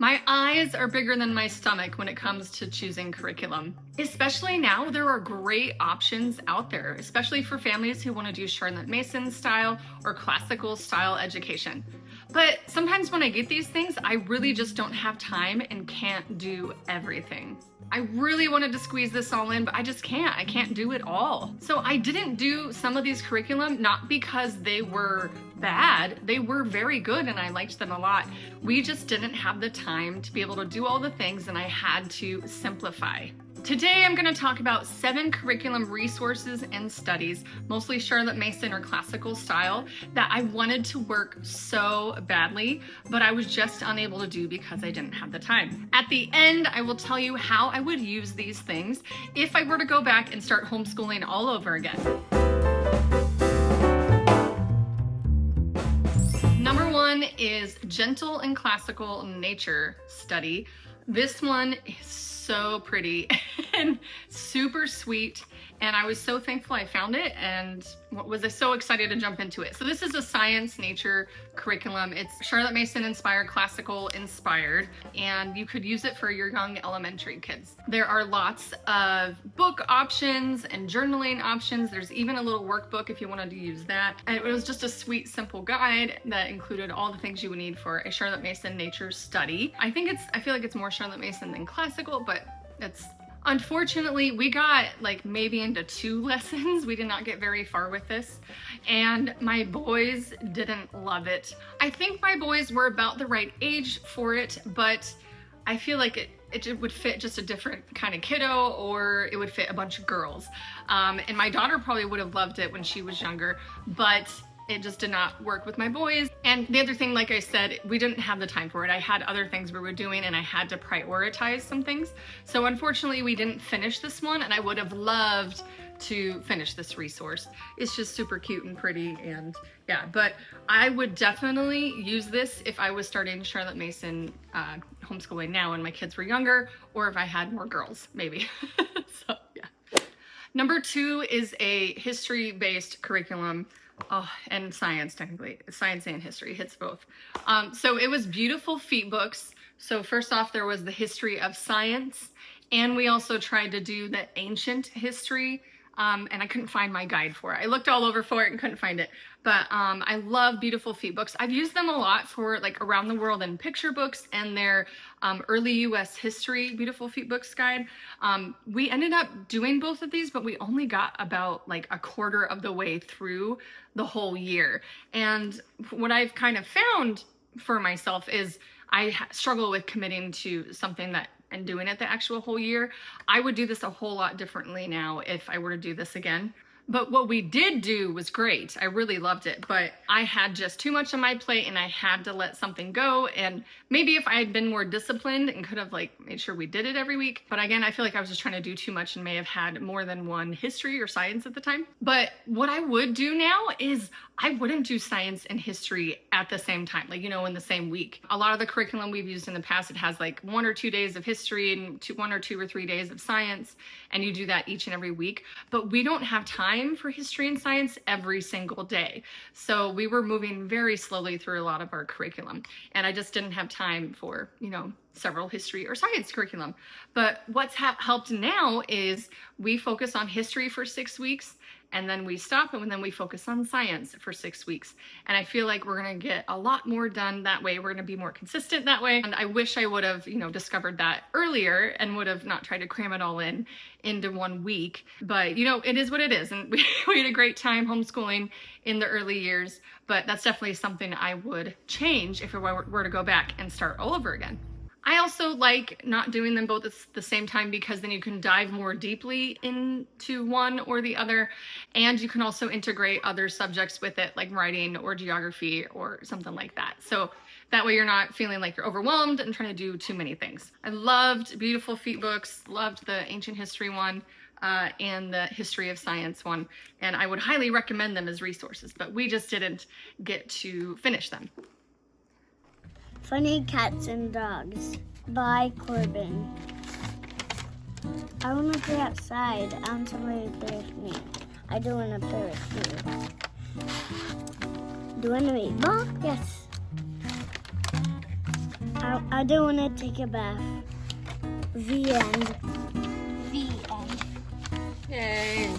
My eyes are bigger than my stomach when it comes to choosing curriculum. Especially now, there are great options out there, especially for families who want to do Charlotte Mason style or classical style education. But sometimes when I get these things, I really just don't have time and can't do everything. I really wanted to squeeze this all in, but I just can't. I can't do it all. So I didn't do some of these curriculum, not because they were bad. They were very good and I liked them a lot. We just didn't have the time to be able to do all the things, and I had to simplify. Today I'm going to talk about 7 curriculum resources and studies, mostly Charlotte Mason or classical style, that I wanted to work so badly, but I was just unable to do because I didn't have the time. At the end, I will tell you how I would use these things if I were to go back and start homeschooling all over again. Number 1 is Gentle and Classical Nature Study. This one is so pretty and super sweet, and I was so thankful I found it and was so excited to jump into it. So this is a science nature curriculum. It's Charlotte Mason inspired, classical inspired, and you could use it for your young elementary kids. There are lots of book options and journaling options. There's even a little workbook if you wanted to use that. And it was just a sweet, simple guide that included all the things you would need for a Charlotte Mason nature study. I feel like it's more Charlotte Mason than classical, but it's unfortunately, we got like maybe into 2 lessons. We did not get very far with this, and my boys didn't love it. I think my boys were about the right age for it, but I feel like it would fit just a different kind of kiddo, or it would fit a bunch of girls. And my daughter probably would have loved it when she was younger, but it just did not work with my boys. And the other thing, like I said, we didn't have the time for it. I had other things we were doing and I had to prioritize some things. So unfortunately, we didn't finish this one, and I would have loved to finish this resource. It's just super cute and pretty, and yeah, but I would definitely use this if I was starting Charlotte Mason homeschooling now and my kids were younger, or if I had more girls, maybe. So yeah. Number 2 is a history-based curriculum. Oh, and science, technically. Science and history, hits both. So it was beautiful feat books. So first off, there was the history of science, and we also tried to do the ancient history, and I couldn't find my guide for it. I looked all over for it and couldn't find it. But I love beautiful feat books. I've used them a lot for like around the world and picture books, and their early US history beautiful feat books guide. We ended up doing both of these, but we only got about like a quarter of the way through the whole year. And what I've kind of found for myself is I struggle with committing to something and doing it the actual whole year. I would do this a whole lot differently now if I were to do this again. But what we did do was great. I really loved it, but I had just too much on my plate and I had to let something go. And maybe if I had been more disciplined and could have like made sure we did it every week. But again, I feel like I was just trying to do too much and may have had more than one history or science at the time. But what I would do now is I wouldn't do science and history at the same time, like, in the same week. A lot of the curriculum we've used in the past, it has like 1 or 2 days of history and 1 or 2 or 3 days of science, and you do that each and every week. But we don't have time for history and science every single day. So we were moving very slowly through a lot of our curriculum, and I just didn't have time for, several history or science curriculum. But what's helped now is we focus on history for 6 weeks, and then we stop, and then we focus on science for 6 weeks. And I feel like we're gonna get a lot more done that way. We're gonna be more consistent that way. And I wish I would have, discovered that earlier and would have not tried to cram it all into 1 week. But, it is what it is. And we had a great time homeschooling in the early years, but that's definitely something I would change if I were to go back and start all over again. I also like not doing them both at the same time, because then you can dive more deeply into one or the other, and you can also integrate other subjects with it, like writing or geography or something like that. So that way you're not feeling like you're overwhelmed and trying to do too many things. I loved beautiful feat books, loved the ancient history one, and the history of science one, and I would highly recommend them as resources, but we just didn't get to finish them. Funny Cats and Dogs by Corbin. I want to play outside. I want somebody to play with me. I do want to play with you. Do you want to eat ball? Yes. I don't want to take a bath. The end. The end. Yay.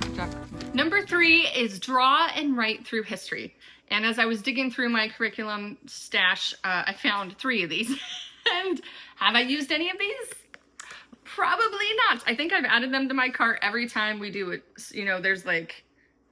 Good job. Number 3 is draw and write through history. And as I was digging through my curriculum stash, I found 3 of these. And have I used any of these? Probably not. I think I've added them to my cart every time we do it. You know, there's like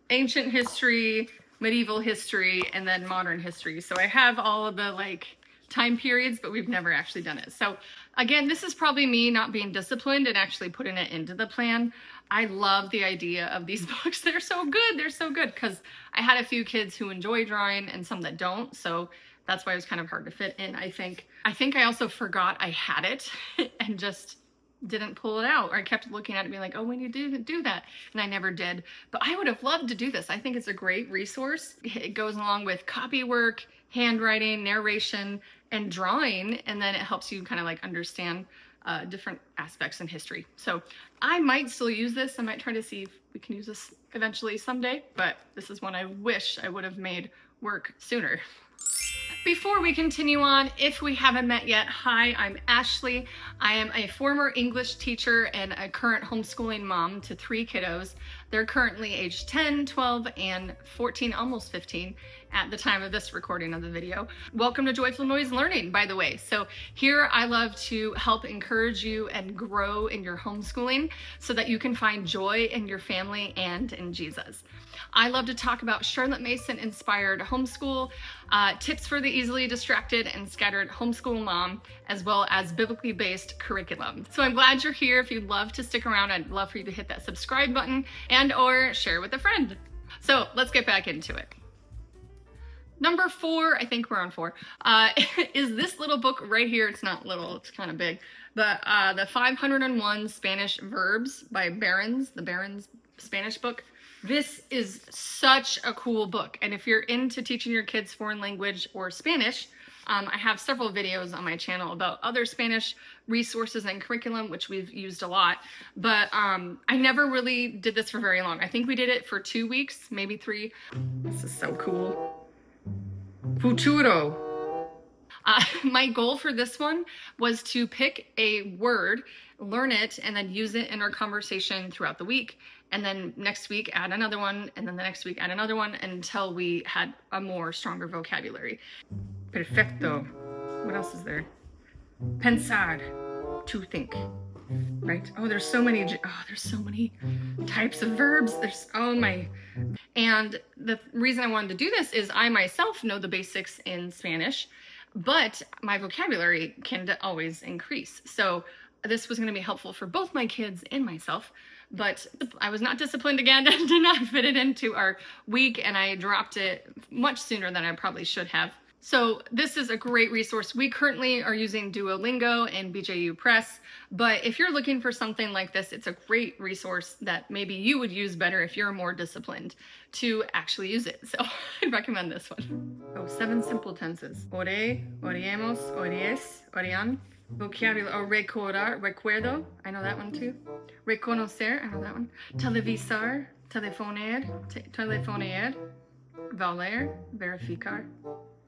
ancient history, medieval history, and then modern history. So I have all of the like time periods, but we've never actually done it. So again, this is probably me not being disciplined and actually putting it into the plan. I love the idea of these books. They're so good. They're so good because I had a few kids who enjoy drawing and some that don't. So that's why it was kind of hard to fit in, I think. I think I also forgot I had it and just didn't pull it out, or I kept looking at it being like, oh, we need to do that, and I never did. But I would have loved to do this. I think it's a great resource. It goes along with copy work, handwriting, narration, and drawing, and then it helps you kind of like understand different aspects in history. So I might still use this. I might try to see if we can use this eventually someday, but this is one I wish I would have made work sooner. Before we continue on, if we haven't met yet, hi, I'm Ashley. I am a former English teacher and a current homeschooling mom to 3 kiddos. They're currently aged 10, 12, and 14, almost 15 at the time of this recording of the video. Welcome to Joyful Noise Learning, by the way. So here I love to help encourage you and grow in your homeschooling so that you can find joy in your family and in Jesus. I love to talk about Charlotte Mason inspired homeschool, tips for the easily distracted and scattered homeschool mom, as well as biblically based curriculum. So I'm glad you're here. If you'd love to stick around, I'd love for you to hit that subscribe button and or share with a friend. So let's get back into it. Number 4, I think we're on 4, is this little book right here. It's not little, it's kind of big, but the 501 Spanish Verbs by Barron's, the Barron's Spanish book. This is such a cool book. And if you're into teaching your kids foreign language or Spanish, I have several videos on my channel about other Spanish resources and curriculum, which we've used a lot. But I never really did this for very long. I think we did it for 2 weeks, maybe 3. This is so cool. Futuro. My goal for this one was to pick a word, learn it, and then use it in our conversation throughout the week. And then next week add another one, and then the next week add another one until we had a more stronger vocabulary. Perfecto. What else is there? Pensar, to think, right? Oh, there's so many types of verbs. And the reason I wanted to do this is I myself know the basics in Spanish, but my vocabulary can always increase. So this was going to be helpful for both my kids and myself, but I was not disciplined again and did not fit it into our week, and I dropped it much sooner than I probably should have. So this is a great resource. We currently are using Duolingo and BJU Press, but if you're looking for something like this, it's a great resource that maybe you would use better if you're more disciplined to actually use it. So I'd recommend this one. Oh, 7 simple tenses. Ore, oreemos, ories, orean. Vocabulary, or recordar, recuerdo, I know that one too. Reconocer, I know that one. Televisar, telefoner, telefonear. Valer, verificar.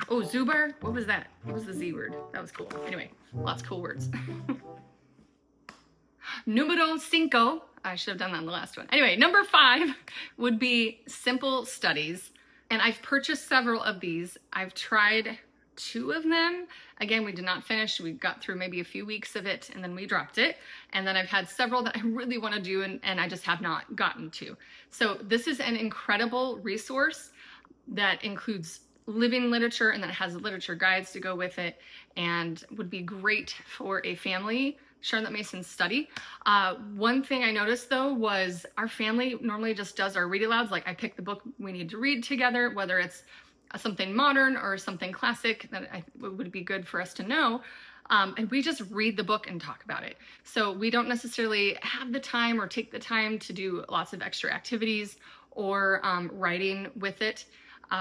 Oh, Zubar, what was that? What was the Z word? That was cool. Anyway, lots of cool words. Numero 5, I should have done that in the last one. Anyway, number 5 would be simple studies. And I've purchased several of these. I've tried 2 of them. Again, we did not finish. We got through maybe a few weeks of it and then we dropped it. And then I've had several that I really want to do and I just have not gotten to. So this is an incredible resource that includes living literature and that has literature guides to go with it and would be great for a family Charlotte Mason study. One thing I noticed though was our family normally just does our read alouds. Like I pick the book we need to read together, whether it's something modern or something classic that would be good for us to know. And we just read the book and talk about it. So we don't necessarily have the time or take the time to do lots of extra activities or writing with it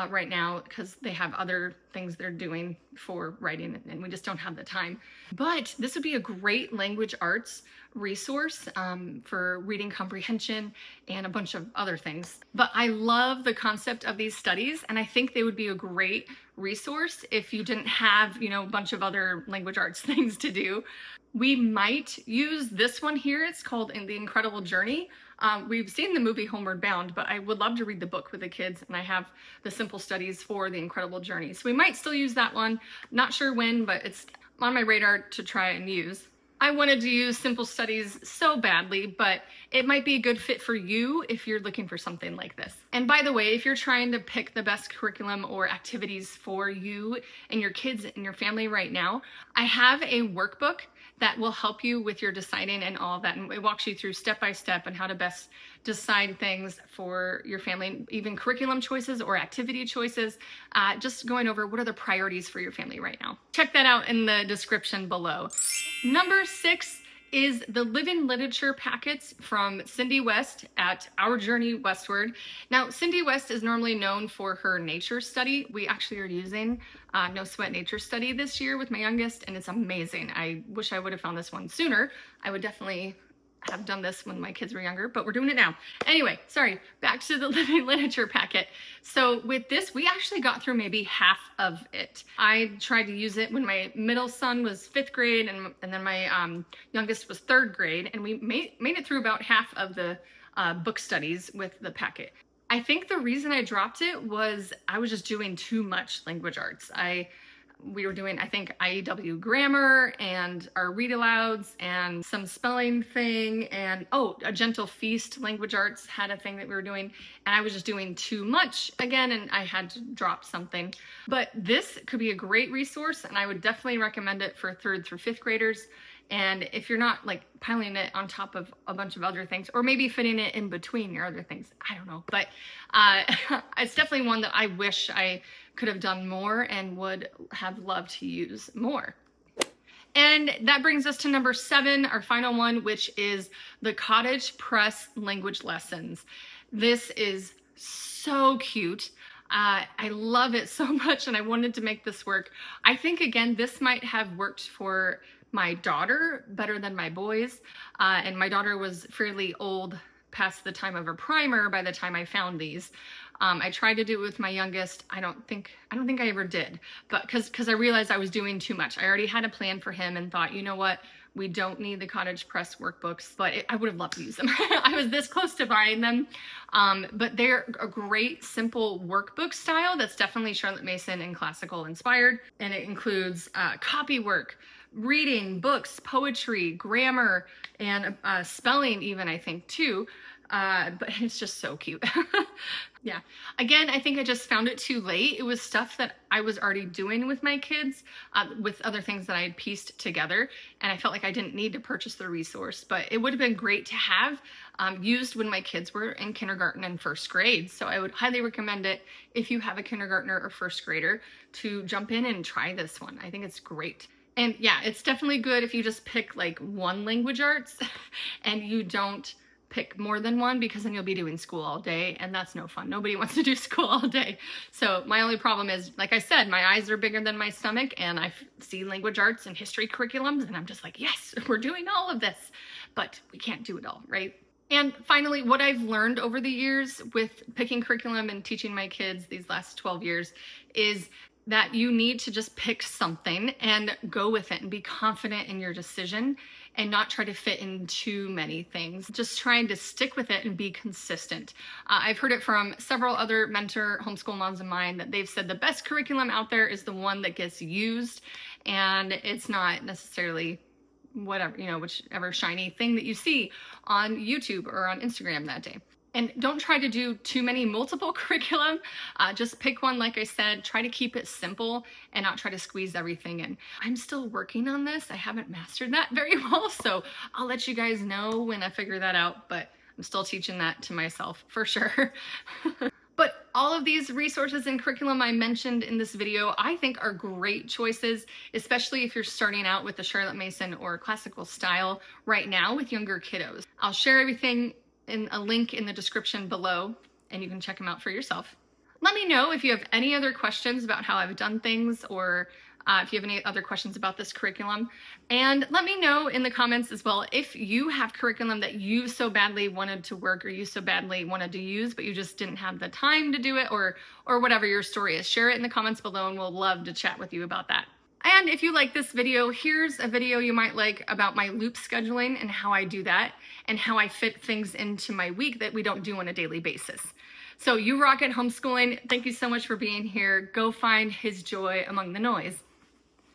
right now because they have other things they're doing for writing and we just don't have the time. But this would be a great language arts resource for reading comprehension and a bunch of other things. But I love the concept of these studies and I think they would be a great resource if you didn't have, a bunch of other language arts things to do. We might use this one here. It's called The Incredible Journey. We've seen the movie Homeward Bound, but I would love to read the book with the kids, and I have the simple studies for The Incredible Journey. So we might still use that one. Not sure when, but it's on my radar to try and use. I wanted to use simple studies so badly, but it might be a good fit for you if you're looking for something like this. And by the way, if you're trying to pick the best curriculum or activities for you and your kids and your family right now, I have a workbook that will help you with your deciding and all of that. And it walks you through step by step on how to best decide things for your family, even curriculum choices or activity choices, just going over what are the priorities for your family right now. Check that out in the description below. Number 6 is the Living Literature packets from Cindy West at Our Journey Westward. Now, Cindy West is normally known for her nature study. We actually are using No Sweat Nature Study this year with my youngest, and it's amazing. I wish I would have found this one sooner. I would definitely have done this when my kids were younger, but we're doing it now. Anyway, sorry, back to the Living Literature packet. So with this, we actually got through maybe half of it. I tried to use it when my middle son was 5th grade and then my youngest was 3rd grade, and we made it through about half of the book studies with the packet. I think the reason I dropped it was I was just doing too much language arts. We were doing, I think, IEW grammar and our read alouds and some spelling thing, and a Gentle Feast language arts had a thing that we were doing, and I was just doing too much again, and I had to drop something. But this could be a great resource, and I would definitely recommend it for 3rd through 5th graders. And if you're not like piling it on top of a bunch of other things, or maybe fitting it in between your other things, I don't know. But it's definitely one that I wish I could have done more and would have loved to use more. And that brings us to number 7, our final one, which is the Cottage Press language lessons. This is so cute. I love it so much, and I wanted to make this work. I think, again, this might have worked for my daughter better than my boys. And my daughter was fairly old, past the time of her primer by the time I found these. I tried to do it with my youngest. I don't think I ever did, but because I realized I was doing too much. I already had a plan for him and thought, you know what? We don't need the Cottage Press workbooks, but I would have loved to use them. I was this close to buying them, but they're a great, simple workbook style that's definitely Charlotte Mason and classical inspired, and it includes copy work, reading, books, poetry, grammar, and spelling even, I think, too. But it's just so cute. Yeah. Again, I think I just found it too late. It was stuff that I was already doing with my kids, with other things that I had pieced together, and I felt like I didn't need to purchase the resource, but it would have been great to have used when my kids were in kindergarten and 1st grade. So I would highly recommend it if you have a kindergartner or 1st grader to jump in and try this one. I think it's great. And yeah, it's definitely good if you just pick like one language arts and you don't pick more than one, because then you'll be doing school all day, and that's no fun. Nobody wants to do school all day. So my only problem is, like I said, my eyes are bigger than my stomach, and I see language arts and history curriculums, and I'm just like, yes, we're doing all of this, but we can't do it all, right? And finally, what I've learned over the years with picking curriculum and teaching my kids these last 12 years is that you need to just pick something and go with it and be confident in your decision and not try to fit in too many things. Just trying to stick with it and be consistent. I've heard it from several other mentor homeschool moms of mine that they've said the best curriculum out there is the one that gets used, and it's not necessarily whatever, whichever shiny thing that you see on YouTube or on Instagram that day. And don't try to do too many multiple curriculum. Just pick one, like I said. Try to keep it simple and not try to squeeze everything in. I'm still working on this. I haven't mastered that very well, so I'll let you guys know when I figure that out, but I'm still teaching that to myself for sure. But all of these resources and curriculum I mentioned in this video, I think are great choices, especially if you're starting out with the Charlotte Mason or classical style right now with younger kiddos. I'll share everything in a link in the description below, and you can check them out for yourself. Let me know if you have any other questions about how I've done things or if you have any other questions about this curriculum. And let me know in the comments as well if you have curriculum that you so badly wanted to work or you so badly wanted to use, but you just didn't have the time to do it, or whatever your story is. Share it in the comments below and we'll love to chat with you about that. And if you like this video, here's a video you might like about my loop scheduling and how I do that and how I fit things into my week that we don't do on a daily basis. So you rock at homeschooling. Thank you so much for being here. Go find his joy among the noise.